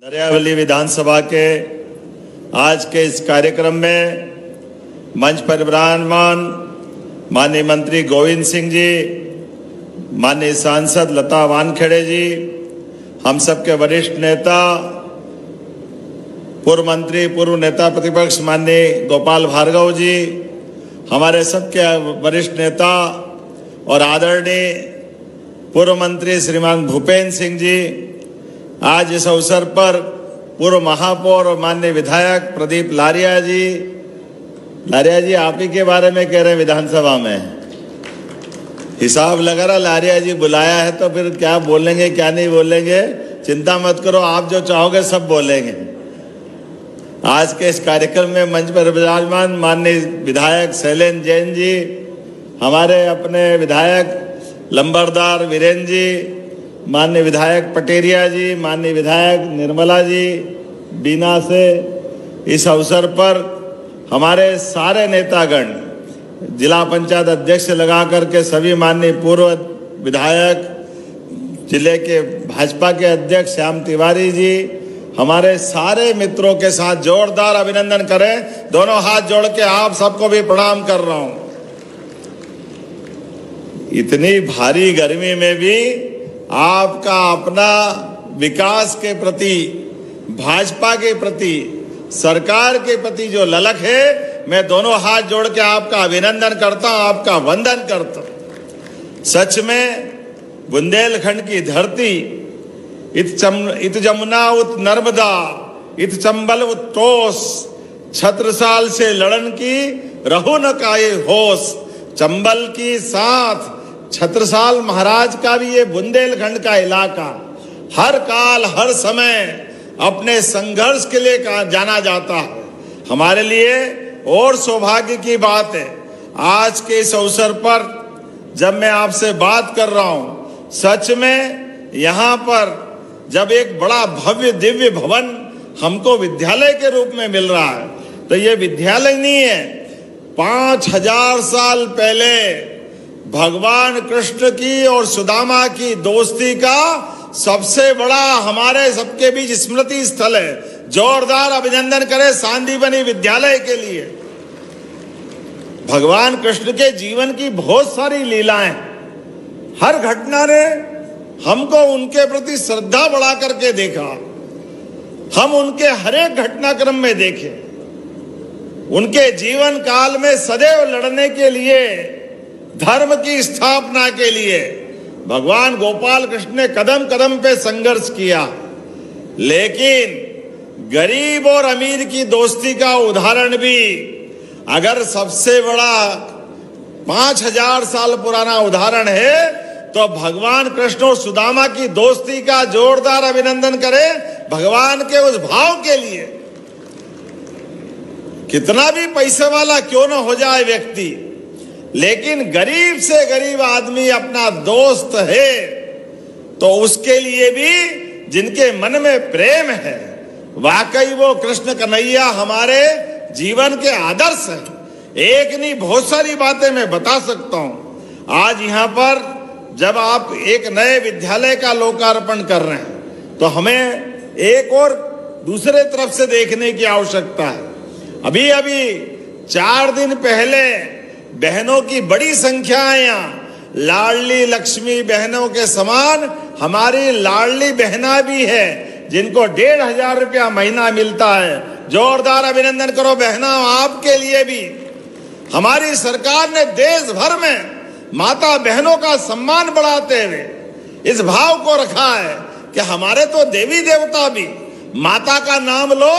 नरियावली विधानसभा के आज के इस कार्यक्रम में मंच पर विराजमान माननीय मंत्री गोविंद सिंह जी, माननीय सांसद लता वानखेड़े जी, हम सबके वरिष्ठ नेता, पूर्व मंत्री, पूर्व नेता प्रतिपक्ष माननीय गोपाल भार्गव जी, हमारे सबके वरिष्ठ नेता और आदरणीय पूर्व मंत्री श्रीमान भूपेंद्र सिंह जी, आज इस अवसर पर पूर्व महापौर और माननीय विधायक प्रदीप लारिया जी आप ही के बारे में कह रहे हैं विधानसभा में, हिसाब लगा रहा। लारिया जी बुलाया है तो फिर क्या बोलेंगे क्या नहीं बोलेंगे, चिंता मत करो, आप जो चाहोगे सब बोलेंगे। आज के इस कार्यक्रम में मंच पर विराजमान माननीय विधायक शैलेंद्र जैन जी, हमारे अपने विधायक लंबरदार वीरेंद्र जी, माननीय विधायक पटेरिया जी, माननीय विधायक निर्मला जी बीना से, इस अवसर पर हमारे सारे नेतागण, जिला पंचायत अध्यक्ष से लगा करके सभी माननीय पूर्व विधायक, जिले के भाजपा के अध्यक्ष श्याम तिवारी जी, हमारे सारे मित्रों के साथ जोरदार अभिनंदन करें। दोनों हाथ जोड़ के आप सबको भी प्रणाम कर रहा हूं। इतनी भारी गर्मी में भी आपका अपना विकास के प्रति, भाजपा के प्रति, सरकार के प्रति जो ललक है, मैं दोनों हाथ जोड़ के आपका अभिनंदन करता हूं, आपका वंदन करता हूं। सच में बुंदेलखंड की धरती, इत जमुना उत नर्मदा, इत चंबल उत तोस, छत्रसाल से लड़न की रहो न काये होश। चंबल की साथ छत्रसाल महाराज का भी ये बुंदेलखंड का इलाका हर काल हर समय अपने संघर्ष के लिए जाना जाता है। हमारे लिए और सौभाग्य की बात है, आज के इस अवसर पर जब मैं आपसे बात कर रहा हूं, सच में यहाँ पर जब एक बड़ा भव्य दिव्य भवन हमको विद्यालय के रूप में मिल रहा है, तो ये विद्यालय नहीं है, 5000 साल पहले भगवान कृष्ण की और सुदामा की दोस्ती का सबसे बड़ा हमारे सबके बीच स्मृति स्थल है। जोरदार अभिनंदन करें सांदीपनि विद्यालय के लिए। भगवान कृष्ण के जीवन की बहुत सारी लीलाएं, हर घटना ने हमको उनके प्रति श्रद्धा बढ़ा करके देखा। हम उनके हर एक घटनाक्रम में देखे, उनके जीवन काल में सदैव लड़ने के लिए, धर्म की स्थापना के लिए भगवान गोपाल कृष्ण ने कदम कदम पे संघर्ष किया। लेकिन गरीब और अमीर की दोस्ती का उदाहरण भी अगर सबसे बड़ा 5000 साल पुराना उदाहरण है, तो भगवान कृष्ण और सुदामा की दोस्ती का जोरदार अभिनंदन करें भगवान के उस भाव के लिए। कितना भी पैसे वाला क्यों न हो जाए व्यक्ति, लेकिन गरीब से गरीब आदमी अपना दोस्त है, तो उसके लिए भी जिनके मन में प्रेम है, वाकई वो कृष्ण कन्हैया हमारे जीवन के आदर्श हैं। एक नहीं बहुत सारी बातें मैं बता सकता हूं। आज यहाँ पर जब आप एक नए विद्यालय का लोकार्पण कर रहे हैं, तो हमें एक और दूसरे तरफ से देखने की आवश्यकता है। अभी 4 दिन पहले बहनों की बड़ी संख्या है यहाँ, लाडली लक्ष्मी बहनों के समान हमारी लाडली बहना भी है, जिनको 1500 रुपया महीना मिलता है। जोरदार अभिनंदन करो बहना, आपके लिए भी। हमारी सरकार ने देश भर में माता बहनों का सम्मान बढ़ाते हुए इस भाव को रखा है कि हमारे तो देवी देवता भी माता का नाम लो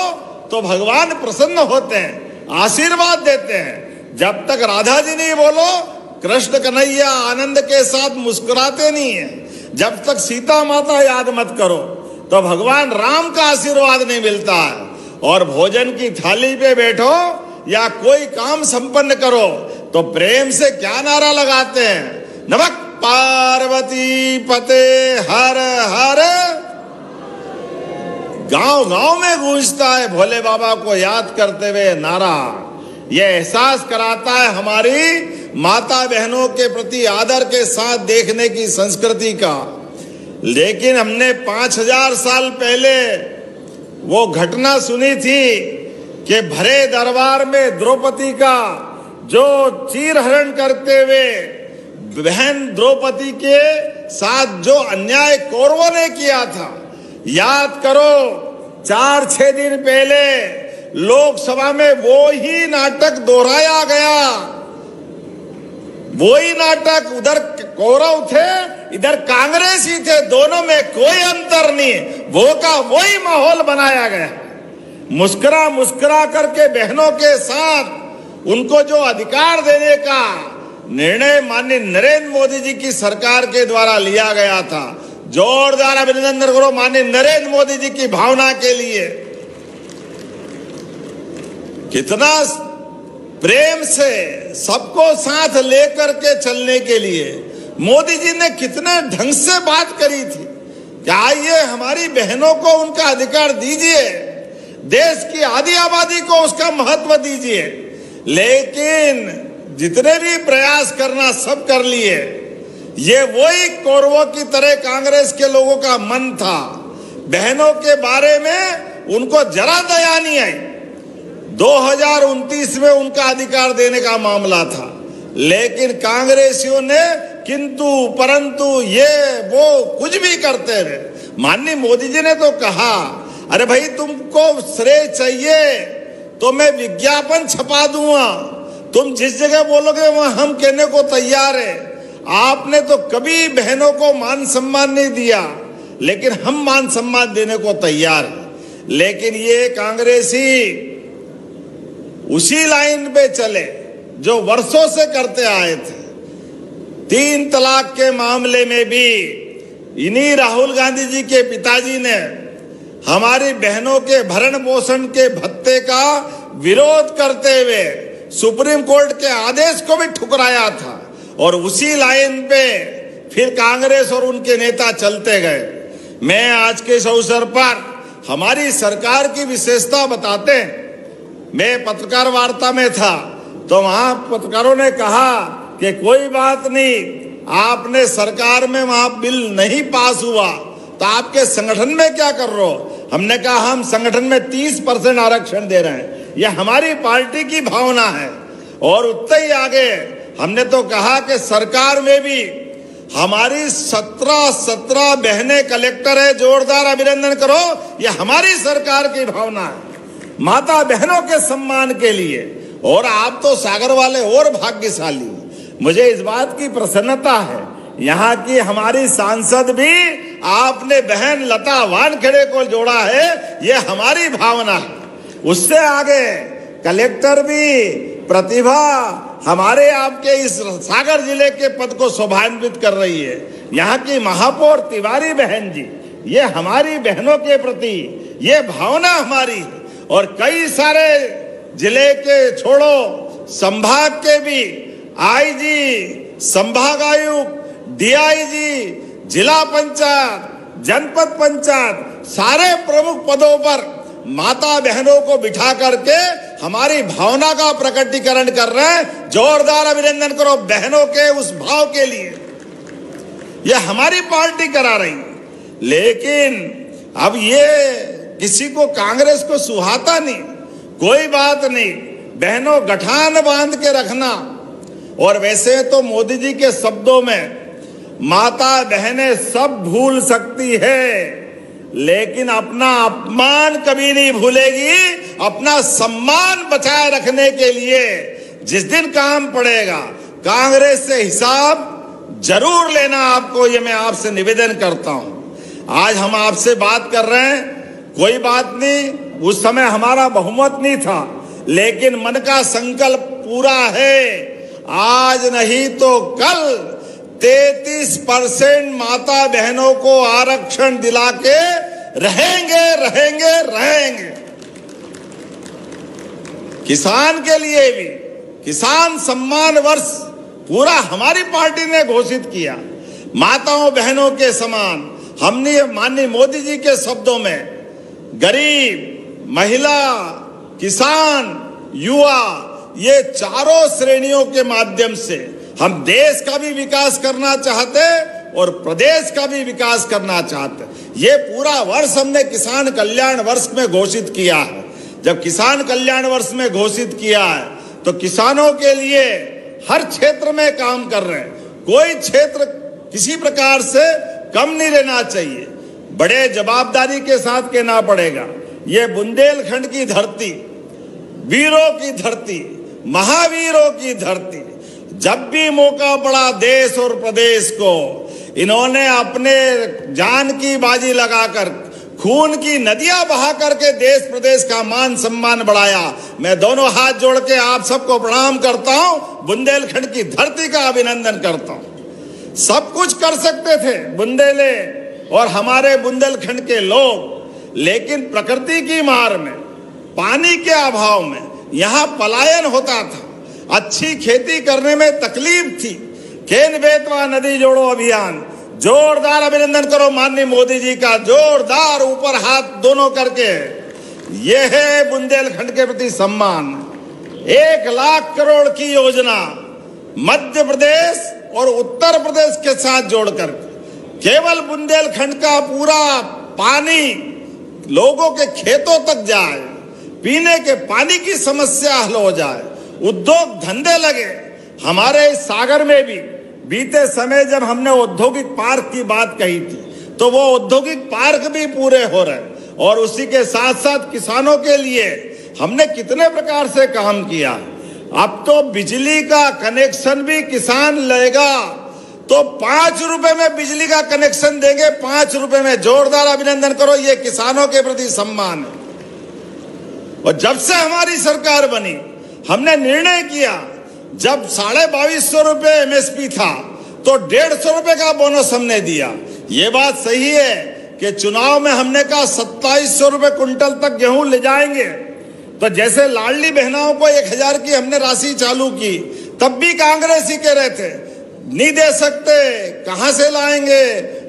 तो भगवान प्रसन्न होते हैं, आशीर्वाद देते हैं। जब तक राधा जी नहीं बोलो, कृष्ण कन्हैया आनंद के साथ मुस्कुराते नहीं है। जब तक सीता माता याद मत करो, तो भगवान राम का आशीर्वाद नहीं मिलता है। और भोजन की थाली पे बैठो या कोई काम संपन्न करो, तो प्रेम से क्या नारा लगाते हैं, नमः पार्वती पते हर हर। गांव गांव में गूंजता है भोले बाबा को याद करते हुए नारा। यह एहसास कराता है हमारी माता बहनों के प्रति आदर के साथ देखने की संस्कृति का। लेकिन हमने 5000 साल पहले वो घटना सुनी थी कि भरे दरबार में द्रौपदी का जो चीरहरण करते हुए बहन द्रौपदी के साथ जो अन्याय कौरवों ने किया था, याद करो 4-6 दिन पहले लोकसभा में वो ही नाटक दोहराया गया। वही नाटक, उधर कौरव थे इधर कांग्रेसी थे, दोनों में कोई अंतर नहीं, वो का वही माहौल बनाया गया। मुस्कुरा मुस्कुरा करके बहनों के साथ उनको जो अधिकार देने का निर्णय माननीय नरेंद्र मोदी जी की सरकार के द्वारा लिया गया था। जोरदार अभिनंदन करो माननीय नरेंद्र मोदी जी की भावना के लिए। कितना प्रेम से सबको साथ लेकर के चलने के लिए मोदी जी ने कितने ढंग से बात करी थी कि आइए हमारी बहनों को उनका अधिकार दीजिए, देश की आधी आबादी को उसका महत्व दीजिए। लेकिन जितने भी प्रयास करना सब कर लिए। ये वही कौरवों की तरह कांग्रेस के लोगों का मन था। बहनों के बारे में उनको जरा दया नहीं आई। 2029 में उनका अधिकार देने का मामला था, लेकिन कांग्रेसियों ने किंतु परंतु ये वो कुछ भी करते रहे। माननीय मोदी जी ने तो कहा, अरे भाई तुमको श्रेय चाहिए तो मैं विज्ञापन छपा दूंगा, तुम जिस जगह बोलोगे वहां हम कहने को तैयार है। आपने तो कभी बहनों को मान सम्मान नहीं दिया, लेकिन हम मान सम्मान देने को तैयार हैं। लेकिन ये कांग्रेसी उसी लाइन पे चले जो वर्षों से करते आए थे। 3 तलाक के मामले में भी इन्हीं राहुल गांधी जी के पिताजी ने हमारी बहनों के भरण पोषण के भत्ते का विरोध करते हुए सुप्रीम कोर्ट के आदेश को भी ठुकराया था। और उसी लाइन पे फिर कांग्रेस और उनके नेता चलते गए। मैं आज के इस अवसर पर हमारी सरकार की विशेषता बताते हैं। मैं पत्रकार वार्ता में था तो वहां पत्रकारों ने कहा कि कोई बात नहीं, आपने सरकार में वहां बिल नहीं पास हुआ तो आपके संगठन में क्या कर रहे हो? हमने कहा हम संगठन में 30% आरक्षण दे रहे हैं, यह हमारी पार्टी की भावना है। और उतने ही आगे हमने तो कहा कि सरकार में भी हमारी 17 बहनें कलेक्टर है, जोरदार अभिनंदन करो, यह हमारी सरकार की भावना है माता बहनों के सम्मान के लिए। और आप तो सागर वाले और भाग्यशाली। मुझे इस बात की प्रसन्नता है, यहाँ की हमारी सांसद भी आपने बहन लता वानखेड़े को जोड़ा है, ये हमारी भावना है। उससे आगे कलेक्टर भी प्रतिभा हमारे आपके इस सागर जिले के पद को शोभान्वित कर रही है। यहाँ की महापौर तिवारी बहन जी, ये हमारी बहनों के प्रति ये भावना हमारी है। और कई सारे जिले के छोड़ो संभाग के भी आईजी, संभागायुक्त, डीआईजी, जिला पंचायत, जनपद पंचायत, सारे प्रमुख पदों पर माता बहनों को बिठा करके हमारी भावना का प्रकटीकरण कर रहे हैं। जोरदार अभिनंदन करो बहनों के उस भाव के लिए। यह हमारी पार्टी करा रही है। लेकिन अब ये किसी को कांग्रेस को सुहाता नहीं। कोई बात नहीं, बहनों गठान बांध के रखना। और वैसे तो मोदी जी के शब्दों में माता बहनें सब भूल सकती है, लेकिन अपना अपमान कभी नहीं भूलेगी। अपना सम्मान बचाए रखने के लिए जिस दिन काम पड़ेगा कांग्रेस से हिसाब जरूर लेना आपको, ये मैं आपसे निवेदन करता हूं। आज हम आपसे बात कर रहे हैं, कोई बात नहीं, उस समय हमारा बहुमत नहीं था, लेकिन मन का संकल्प पूरा है। आज नहीं तो कल 33% माता बहनों को आरक्षण दिला के रहेंगे रहेंगे रहेंगे। किसान के लिए भी किसान सम्मान वर्ष पूरा हमारी पार्टी ने घोषित किया। माताओं बहनों के समान हमने माननीय मोदी जी के शब्दों में गरीब, महिला, किसान, युवा, ये चारों श्रेणियों के माध्यम से हम देश का भी विकास करना चाहते और प्रदेश का भी विकास करना चाहते। ये पूरा वर्ष हमने किसान कल्याण वर्ष में घोषित किया है। जब किसान कल्याण वर्ष में घोषित किया है तो किसानों के लिए हर क्षेत्र में काम कर रहे हैं। कोई क्षेत्र किसी प्रकार से कम नहीं रहना चाहिए, बड़े जवाबदारी के साथ कहना पड़ेगा। ये बुंदेलखंड की धरती, वीरों की धरती, महावीरों की धरती, जब भी मौका पड़ा देश और प्रदेश को इन्होंने अपने जान की बाजी लगाकर खून की नदियां बहा करके देश प्रदेश का मान सम्मान बढ़ाया। मैं दोनों हाथ जोड़ के आप सबको प्रणाम करता हूं, बुंदेलखंड की धरती का अभिनंदन करता हूं। सब कुछ कर सकते थे बुंदेले और हमारे बुंदेलखंड के लोग, लेकिन प्रकृति की मार में, पानी के अभाव में यहां पलायन होता था। अच्छी खेती करने में तकलीफ थी। केन बेतवा नदी जोड़ो अभियान, जोरदार अभिनंदन करो माननीय मोदी जी का, जोरदार ऊपर हाथ दोनों करके। यह है बुंदेलखंड के प्रति सम्मान। 1 लाख करोड़ की योजना मध्य प्रदेश और उत्तर प्रदेश के साथ जोड़कर केवल बुंदेलखंड का पूरा पानी लोगों के खेतों तक जाए, पीने के पानी की समस्या हल हो जाए, उद्योग धंधे लगे। हमारे इस सागर में भी बीते समय जब हमने औद्योगिक पार्क की बात कही थी तो वो औद्योगिक पार्क भी पूरे हो रहे हैं। और उसी के साथ साथ किसानों के लिए हमने कितने प्रकार से काम किया। अब तो बिजली का कनेक्शन भी किसान लेगा तो 5 रुपए में बिजली का कनेक्शन देंगे, 5 रुपए में। जोरदार अभिनंदन करो, ये किसानों के प्रति सम्मान है। और जब से हमारी सरकार बनी हमने निर्णय किया, जब 2250 रुपए एमएसपी था तो 150 रुपए का बोनस हमने दिया। ये बात सही है कि चुनाव में हमने कहा 2700 रुपए कुंटल तक गेहूं ले जाएंगे। तो जैसे लाडली बहनाओं को 1000 की हमने राशि चालू की, तब भी कांग्रेस ही कह रहे थे नहीं दे सकते, कहां से लाएंगे,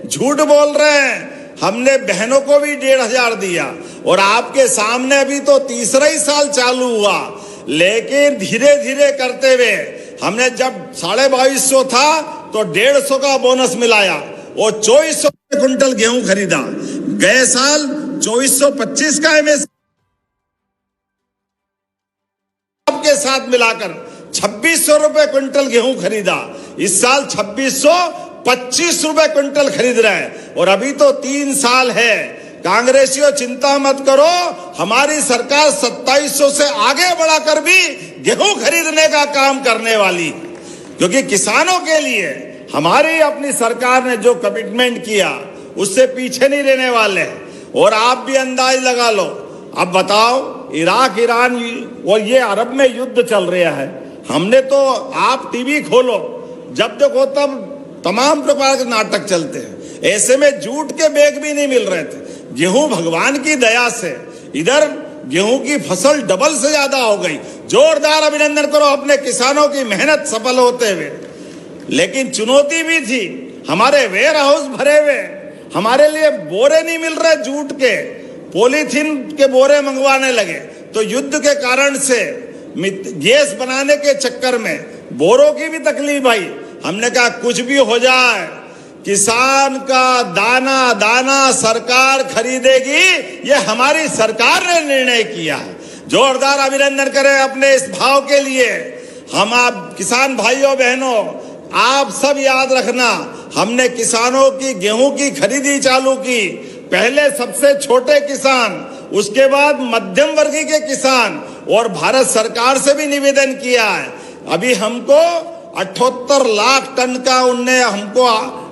झूठ बोल रहे हैं। हमने बहनों को भी 1500 दिया। और आपके सामने अभी तो तीसरा ही साल चालू हुआ, लेकिन धीरे धीरे करते हुए हमने जब 2250 था तो 150 का बोनस मिलाया और 2400 कुंटल गेहूं खरीदा। गए साल 2425 का एमएसपी के साथ मिलाकर 2600 रुपए क्विंटल गेहूं खरीदा। इस साल 2625 रुपए क्विंटल खरीद रहे हैं। और अभी तो 3 साल है। कांग्रेसियों चिंता मत करो, हमारी सरकार 2700 से आगे बढ़ाकर भी गेहूं खरीदने का काम करने वाली, क्योंकि किसानों के लिए हमारी अपनी सरकार ने जो कमिटमेंट किया उससे पीछे नहीं रहने वाले। और आप भी अंदाज लगा लो, अब बताओ इराक ईरान और ये अरब में युद्ध चल रहा है। हमने तो, आप टीवी खोलो जब देखो तब तमाम प्रकार के नाटक चलते हैं। ऐसे में जूट के बैग भी नहीं मिल रहे थे। गेहूं भगवान की दया से इधर गेहूं की फसल डबल से ज्यादा हो गई। जोरदार अभिनंदन करो अपने किसानों की मेहनत सफल होते हुए। लेकिन चुनौती भी थी, हमारे वेयर हाउस भरे हुए, हमारे लिए बोरे नहीं मिल रहे, जूट के पॉलीथीन के बोरे मंगवाने लगे। तो युद्ध के कारण से गैस बनाने के चक्कर में बोरों की भी तकलीफ आई। हमने कहा कुछ भी हो जाए, किसान का दाना दाना सरकार खरीदेगी, ये हमारी सरकार ने निर्णय किया है। जोरदार अभिनंदन करें अपने इस भाव के लिए। हम आप किसान भाइयों बहनों, आप सब याद रखना, हमने किसानों की गेहूं की खरीदी चालू की। पहले सबसे छोटे किसान, उसके बाद मध्यम वर्गीय के किसान, और भारत सरकार से भी निवेदन किया है। अभी हमको 78 लाख टन का उनने हमको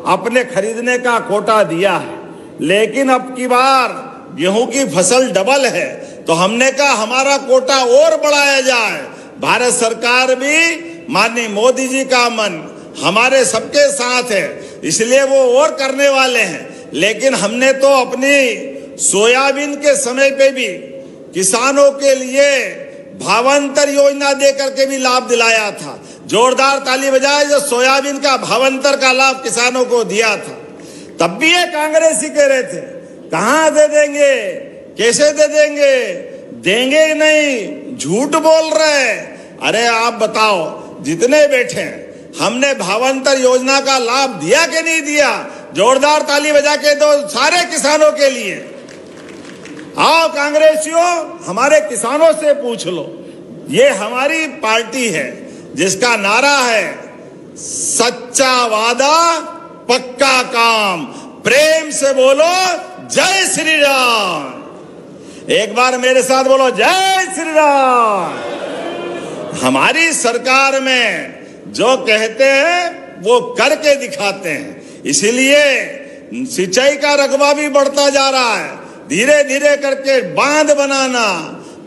अपने खरीदने का कोटा दिया है। लेकिन अब की बार गेहूं की फसल डबल है, तो हमने कहा हमारा कोटा और बढ़ाया जाए। भारत सरकार भी, माननीय मोदी जी का मन हमारे सबके साथ है, इसलिए वो और करने वाले हैं। लेकिन हमने तो अपनी सोयाबीन के समय पे भी किसानों के लिए भावांतर योजना दे करके भी लाभ दिलाया था। जोरदार ताली बजाए जो सोयाबीन का भावांतर का लाभ किसानों को दिया था। तब भी ये कांग्रेसी कह रहे थे कहां दे देंगे, कैसे दे देंगे, देंगे ही नहीं, झूठ बोल रहे। अरे आप बताओ, जितने बैठे हमने भावांतर योजना का लाभ दिया कि नहीं दिया? जोरदार ताली बजा के दो सारे किसानों के लिए। आओ कांग्रेसियों, हमारे किसानों से पूछ लो। ये हमारी पार्टी है जिसका नारा है सच्चा वादा पक्का काम। प्रेम से बोलो जय श्री राम। एक बार मेरे साथ बोलो जय श्री राम। हमारी सरकार में जो कहते हैं वो करके दिखाते हैं, इसीलिए सिंचाई का रकबा भी बढ़ता जा रहा है। धीरे धीरे करके बांध बनाना,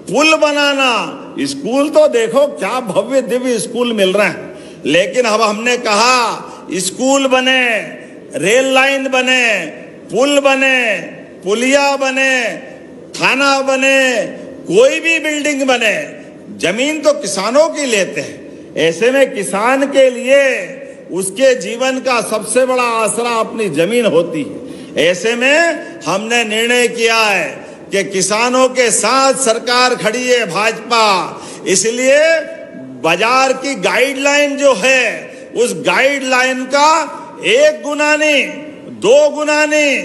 पुल बनाना, स्कूल तो देखो क्या भव्य दिव्य स्कूल मिल रहे हैं। लेकिन अब हमने कहा स्कूल बने, रेल लाइन बने, पुल बने, पुलिया बने, थाना बने, कोई भी बिल्डिंग बने, जमीन तो किसानों की लेते हैं। ऐसे में किसान के लिए उसके जीवन का सबसे बड़ा आसरा अपनी जमीन होती है। ऐसे में हमने निर्णय किया है कि किसानों के साथ सरकार खड़ी है भाजपा। इसलिए बाजार की गाइडलाइन जो है उस गाइडलाइन का 1 गुना नहीं, 2 गुना नहीं,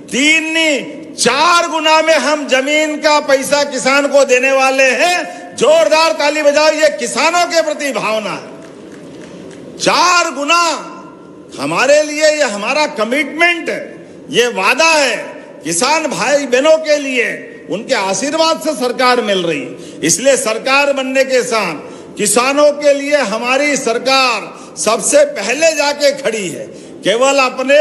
3 नहीं, 4 गुना में हम जमीन का पैसा किसान को देने वाले हैं। जोरदार ताली बजाओ, ये किसानों के प्रति भावना है। 4 गुना हमारे लिए ये हमारा कमिटमेंट है, ये वादा है। किसान भाई बहनों के लिए उनके आशीर्वाद से सरकार मिल रही है। इसलिए सरकार बनने के साथ किसानों के लिए हमारी सरकार सबसे पहले जाके खड़ी है। केवल अपने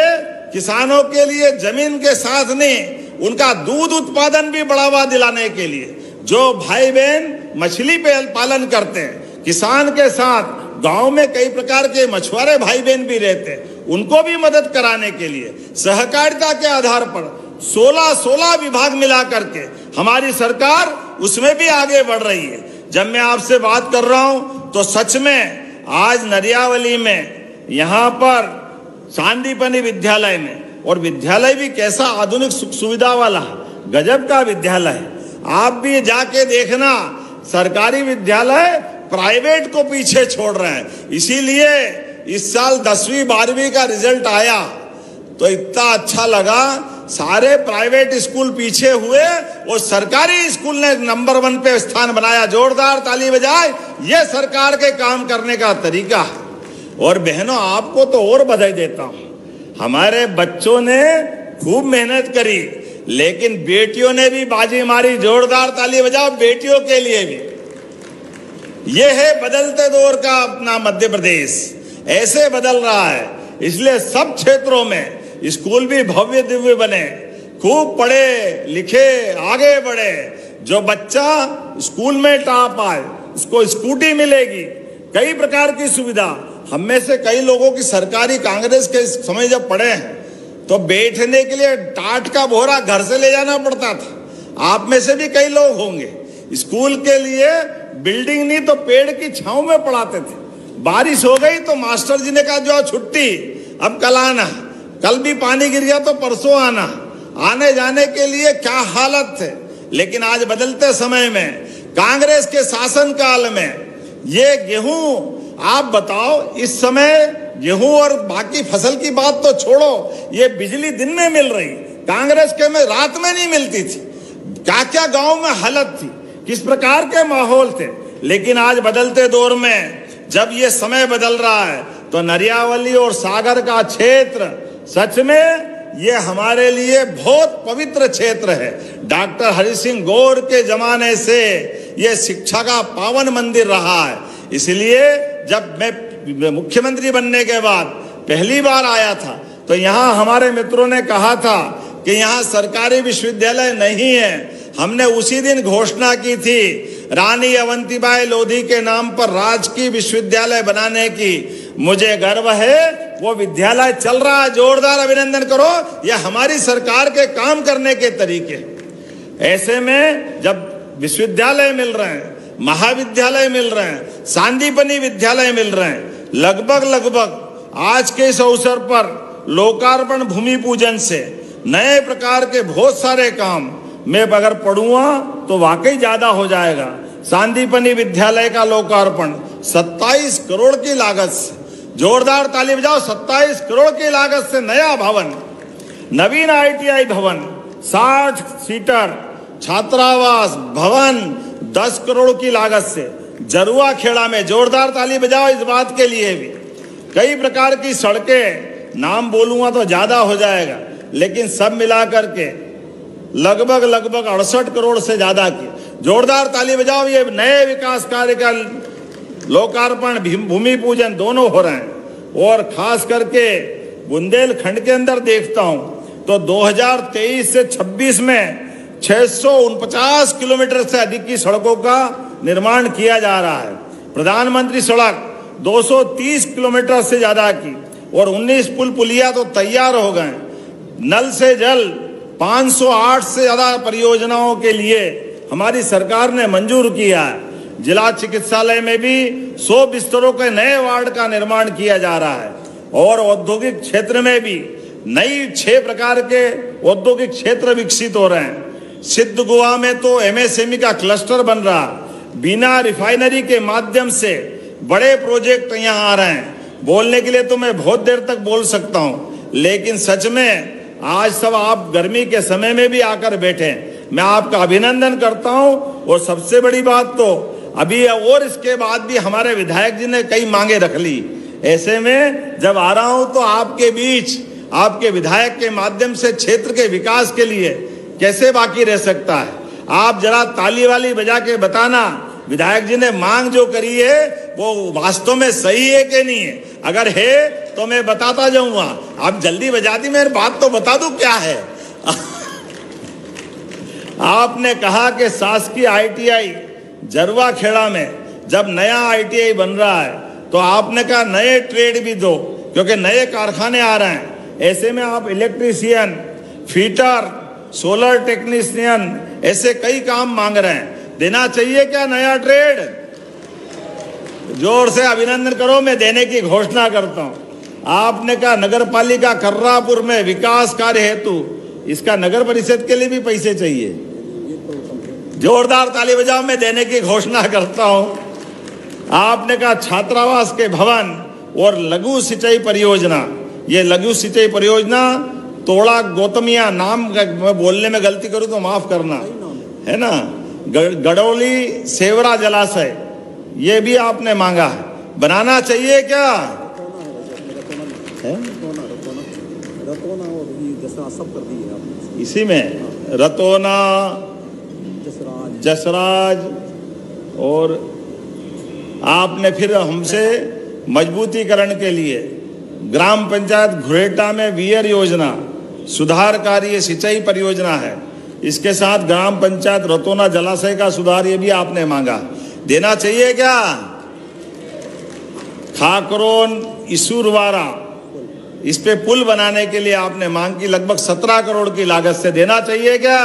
किसानों के लिए जमीन के साथ नहीं, उनका दूध उत्पादन भी बढ़ावा दिलाने के लिए। जो भाई बहन मछली पालन करते हैं, किसान के साथ गांव में कई प्रकार के मछुआरे भाई बहन भी रहते हैं, उनको भी मदद कराने के लिए सहकारिता के आधार पर 16 विभाग मिला करके हमारी सरकार उसमें भी आगे बढ़ रही है। जब मैं आपसे बात कर रहा हूं तो सच में आज नरियावली में यहाँ पर सांदीपनि विद्यालय में, और विद्यालय भी कैसा आधुनिक सुख सुविधा वाला, गजब का विद्यालय है। आप भी जाके देखना, सरकारी विद्यालय प्राइवेट को पीछे छोड़ रहे हैं। इसीलिए इस साल 10वीं 12वीं का रिजल्ट आया तो इतना अच्छा लगा। सारे प्राइवेट स्कूल पीछे हुए और सरकारी स्कूल ने नंबर 1 पे स्थान बनाया। जोरदार ताली बजाए, ये सरकार के काम करने का तरीका है। और बहनों, आपको तो और बधाई देता हूं, हमारे बच्चों ने खूब मेहनत करी, लेकिन बेटियों ने भी बाजी मारी। जोरदार ताली बजाओ बेटियों के लिए भी। यह है बदलते दौर का अपना मध्य प्रदेश, ऐसे बदल रहा है। इसलिए सब क्षेत्रों में स्कूल भी भव्य दिव्य बने, खूब पढ़े लिखे आगे बढ़े। जो बच्चा स्कूल में टॉप आए उसको स्कूटी मिलेगी, कई प्रकार की सुविधा। हम में से कई लोगों की सरकारी कांग्रेस के समय जब पढ़े हैं तो बैठने के लिए टाट का बोरा घर से ले जाना पड़ता था। आप में से भी कई लोग होंगे। स्कूल के लिए बिल्डिंग नहीं तो पेड़ की छांव में पढ़ाते थे। बारिश हो गई तो मास्टर जी ने कहा जो छुट्टी, अब कल आना, कल भी पानी गिर गया तो परसों आना। आने जाने के लिए क्या हालत थे। लेकिन आज बदलते समय में कांग्रेस के शासन काल में ये गेहूं, आप बताओ इस समय गेहूं और बाकी फसल की बात तो छोड़ो, ये बिजली दिन में मिल रही, कांग्रेस के में रात में नहीं मिलती थी। क्या क्या गांव में हालत थी, किस प्रकार के माहौल थे। लेकिन आज बदलते दौर में जब ये समय बदल रहा है तो नरियावली और सागर का क्षेत्र सच में ये हमारे लिए बहुत पवित्र क्षेत्र है। डॉक्टर हरि सिंह गौर के जमाने से ये शिक्षा का पावन मंदिर रहा है। इसलिए जब मैं मुख्यमंत्री बनने के बाद पहली बार आया था तो यहाँ हमारे मित्रों ने कहा था कि यहाँ सरकारी विश्वविद्यालय नहीं है। हमने उसी दिन घोषणा की थी रानी अवंतीबाई लोधी के नाम पर राजकीय विश्वविद्यालय बनाने की। मुझे गर्व है वो विद्यालय चल रहा है। जोरदार अभिनंदन करो, यह हमारी सरकार के काम करने के तरीके। ऐसे में जब विश्वविद्यालय मिल रहे हैं, महाविद्यालय मिल रहे हैं, सांदीपनि विद्यालय मिल रहे हैं, लगभग आज के इस अवसर पर लोकार्पण भूमि पूजन से नए प्रकार के बहुत सारे काम मैं अगर पढ़ूंगा तो वाकई ज्यादा हो जाएगा। सांदीपनि विद्यालय का लोकार्पण 27 करोड़ की लागत से, जोरदार ताली बजाओ, 27 करोड़ की लागत से नया भवन नवीन ITI भवन 60 सीटर छात्रावास भवन 10 करोड़ की लागत से जरुआ खेड़ा में, जोरदार ताली बजाओ इस बात के लिए भी। कई प्रकार की सड़कें, नाम बोलूंगा तो ज्यादा हो जाएगा, लेकिन सब मिलाकर के लगभग 68 करोड़ से ज्यादा की, जोरदार ताली बजाओ। ये नए विकास कार्य का लोकार्पण, भूमि पूजन दोनों हो रहे हैं। और खास करके बुंदेलखंड के अंदर देखता हूं तो 2023 से 26 में 649 किलोमीटर से अधिक की सड़कों का निर्माण किया जा रहा है। प्रधानमंत्री सड़क 230 किलोमीटर से ज्यादा की, और 19 पुल पुलिया तो तैयार हो गए। नल से जल 508 से ज्यादा परियोजनाओं के लिए हमारी सरकार ने मंजूर किया है। जिला चिकित्सालय में भी 100 बिस्तरों के नए वार्ड का निर्माण किया जा रहा है। और औद्योगिक क्षेत्र में भी नई 6 प्रकार के औद्योगिक क्षेत्र विकसित हो रहे हैं। सिद्ध गोवा में तो MSME का क्लस्टर बन रहा, बिना रिफाइनरी के माध्यम से बड़े प्रोजेक्ट यहाँ आ रहे हैं। बोलने के लिए तो मैं बहुत देर तक बोल सकता हूँ, लेकिन सच में आज सब आप गर्मी के समय में भी आकर बैठे, मैं आपका अभिनंदन करता हूँ। और सबसे बड़ी बात तो अभी, और इसके बाद भी हमारे विधायक जी ने कई मांगे रख ली। ऐसे में जब आ रहा हूं तो आपके बीच, आपके विधायक के माध्यम से क्षेत्र के विकास के लिए कैसे बाकी रह सकता है। आप जरा ताली वाली बजा के बताना, विधायक जी ने मांग जो करी है वो वास्तव में सही है कि नहीं है। अगर है तो मैं बताता जाऊंगा। आप जल्दी बजा दी, मेरी बात तो बता दूं क्या है। आपने कहा कि शासकीय ITI जरुआ खेड़ा में जब नया ITI बन रहा है तो आपने कहा नए ट्रेड भी दो, क्योंकि नए कारखाने आ रहे हैं। ऐसे में आप इलेक्ट्रीशियन, फिटर, सोलर टेक्नीशियन, ऐसे कई काम मांग रहे हैं। देना चाहिए क्या नया ट्रेड? जोर से अभिनंदन करो, मैं देने की घोषणा करता हूं। आपने कहा नगर पालिका कर्रापुर में विकास कार्य हेतु, इसका नगर परिषद के लिए भी पैसे चाहिए। जोरदार ताली बजाओ, मैं देने की घोषणा करता हूं। आपने कहा छात्रावास के भवन और लघु सिंचाई परियोजना, ये लघु सिंचाई परियोजना तोड़ा गौतमिया नाम मैं बोलने में गलती करूं तो माफ करना, है ना, गड़ौली सेवरा जलाशय, ये भी आपने मांगा है। बनाना चाहिए क्या? इसी में रतौना, जसराज, और आपने फिर हमसे मजबूतीकरण के लिए ग्राम पंचायत घुरेटा में वीयर योजना, सुधार कार्य सिंचाई परियोजना है। इसके साथ ग्राम पंचायत रतौना जलाशय का सुधार, ये भी आपने मांगा। देना चाहिए क्या? खाकरोन इसूरवारा, इस पे पुल बनाने के लिए आपने मांग की लगभग 17 करोड़ की लागत से। देना चाहिए क्या?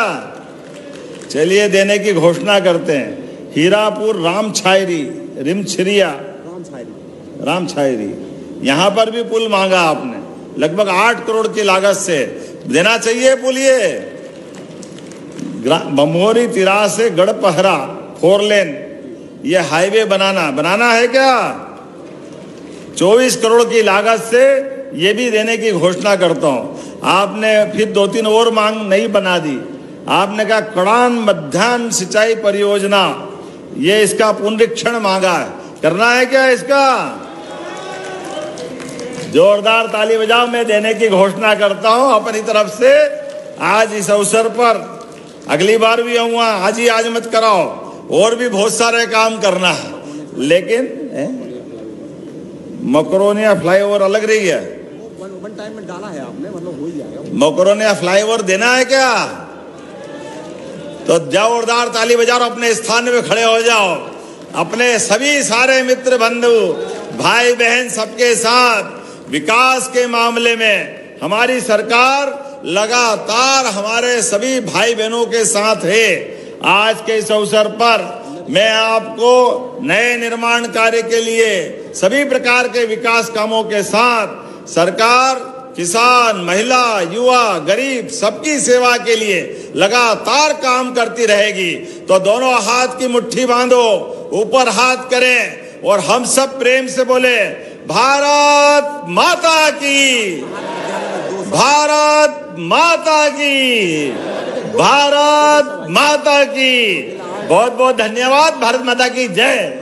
चलिए देने की घोषणा करते हैं। हीरापुर रामछायरी, रिमछिरिया, रामछायरी, यहां पर भी पुल मांगा आपने लगभग 8 करोड़ की लागत से। देना चाहिए पुल। ये बमोरी तिरा से गढ़पहरा 4 लेन, ये हाईवे बनाना है क्या? 24 करोड़ की लागत से ये भी देने की घोषणा करता हूं। आपने फिर 2-3 और मांग नहीं बना दी। आपने कहा कड़ान मध्याह्न सिंचाई परियोजना, ये इसका पुनरीक्षण मांगा है। करना है क्या इसका? जोरदार ताली बजाओ, मैं देने की घोषणा करता हूं अपनी तरफ से। आज इस अवसर पर, अगली बार भी आऊंगा, आज ही आज मत कराओ, और भी बहुत सारे काम करना है। लेकिन मकरोनिया फ्लाईओवर अलग रही है, वन टाइम में डाला है आपने, मतलब हो ही जाएगा। मकरोनिया फ्लाईओवर देना है क्या? तो जोरदार ताली बजाओ, अपने स्थान में खड़े हो जाओ। अपने सभी सारे मित्र बंधु भाई बहन सबके साथ विकास के मामले में हमारी सरकार लगातार हमारे सभी भाई बहनों के साथ है। आज के इस अवसर पर मैं आपको नए निर्माण कार्य के लिए सभी प्रकार के विकास कामों के साथ सरकार किसान, महिला, युवा, गरीब सबकी सेवा के लिए लगातार काम करती रहेगी। तो दोनों हाथ की मुट्ठी बांधो, ऊपर हाथ करें और हम सब प्रेम से बोले भारत माता की। भारत माता की, भारत माता की। बहुत बहुत धन्यवाद। भारत माता की जय।